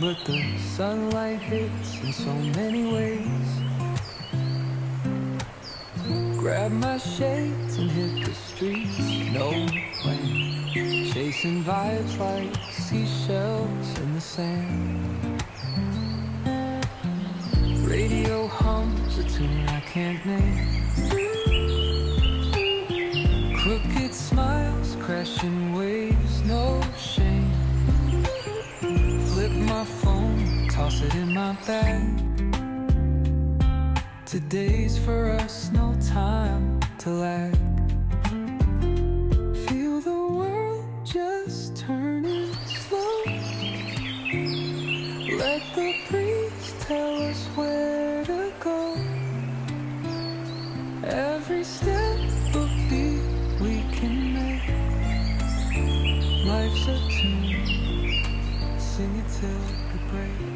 but the sunlight hits in so many ways. Grab my shades and hit the streets, no plane, chasing vibes like seashells in the sand. Radio hums a tune I can't name. Crooked smiles, crashing waves, no shame. Flip my phone, toss it in my bag. Today's for us, no time to lag. Feel the world just turning slow. Let the breeze tell us where to go. Every step a beat we can make. Life's a tune, sing it till it breaks.